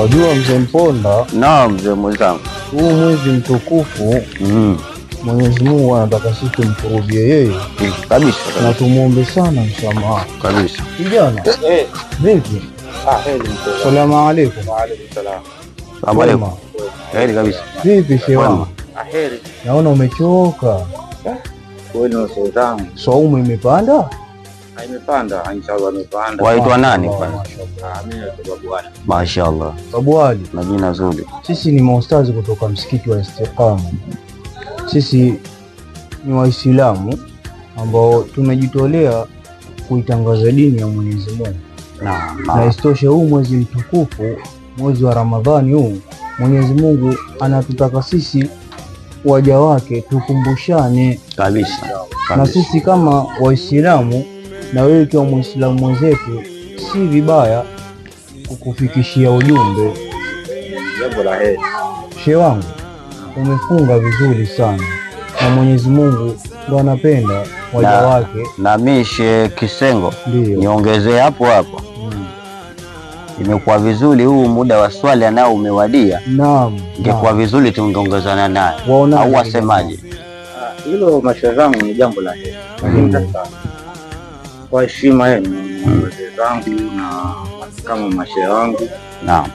Wajua mzee Mponda. Naam mzee mwenzangu. Huu mwezi mtukufu Mwenyezi Mungu anataka sisi tumkurubie yeye kabisa, na tumuombe sana msamaha kabisa. Kijana, vipi? Salamu alaykum. Wa alaykum salaam. Salamu alaykum. Heri kabisa. Vipi shewa? Heri. Naona umechoka. Kweli na sauti. Saumu imepanda? Imepanda, inshallah imepanda. Waitwa nani kwanza? Mimi naitwa Babu Ali. Mashaallah. Babu Ali. Na jina zuri. Sisi ni maustazi kutoka msikiti wa Istiqama. Sisi ni Waislamu ambao tumejitolea kuitangaza dini ya Mwenyezi Mungu. Na isitoshe huu mwezi mtukufu, mwezi wa Ramadhani huu, Mwenyezi Mungu anatutaka sisi waja wake tukumbushane kabisa. Na sisi kama Waislamu na wewe ukiwa Muislamu mwenzetu, si vibaya kukufikishia ujumbe. Jambo la heri. Shehe wangu, umefunga vizuri sana na Mwenyezi Mungu ndo anapenda waja wake. Na mimi Shehe Kisengo niongezee hapo hapo. Imekuwa vizuri huu muda wa swali nao umewadia. Naam. Ingekuwa vizuri tungeongezana naye. Au wasemaje? Hilo mashauri yangu ni jambo la heri. Kwa heshima yenu wazee zangu na kama mashehe wangu. Naam.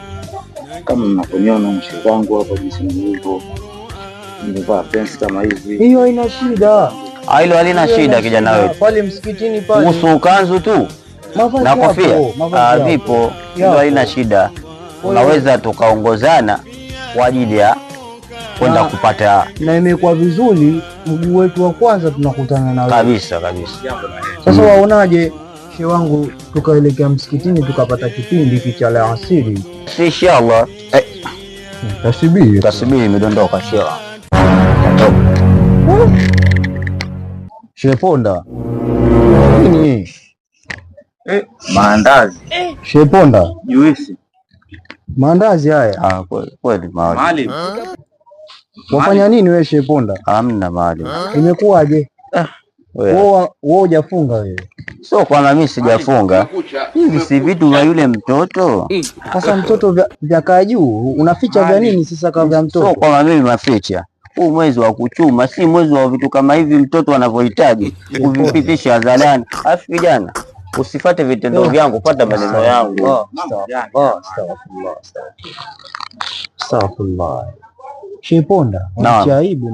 Kama mnaponiona mshehe wangu hapa jinsi nilivyo, nimevaa pensi kama hivi. Hiyo haina shida. Hilo halina shida kijana wetu. Pale msikitini pale. Kuhusu kanzu tu na kofia vipo, hilo halina shida. Unaweza tukaongozana kwa ajili ya kwenda kupata. Na imekuwa vizuri, mguu wetu wa kwanza tunakutana na kabisa kabisa. Sasa waonaje shehe wangu, tukaelekea msikitini tukapata kipindi kicha la asili inshallah. Tasbihi imedondoka shehe. Shehe Ponda. Nini? Maandazi. Shehe Ponda. Juisi. Maandazi haya. Kweli maalim. Wafanya nini wewe Shehe Ponda? Hamna maalim. Imekuwaje? Wewe hujafunga wewe. Sio kwa mimi sijafunga. Hivi si vitu vya yule mtoto. Sasa mtoto vya kaa juu, unaficha vya nini sasa kama vya mtoto? Sio kwa mimi naficha. Huu mwezi wa kuchuma, si mwezi wa vitu kama hivi mtoto anavyohitaji kuvipitisha hadharani. Afu kijana, usifate vitendo vyangu, fuata maneno yangu. Astaghfirullah. Shehe Ponda, unachaibu.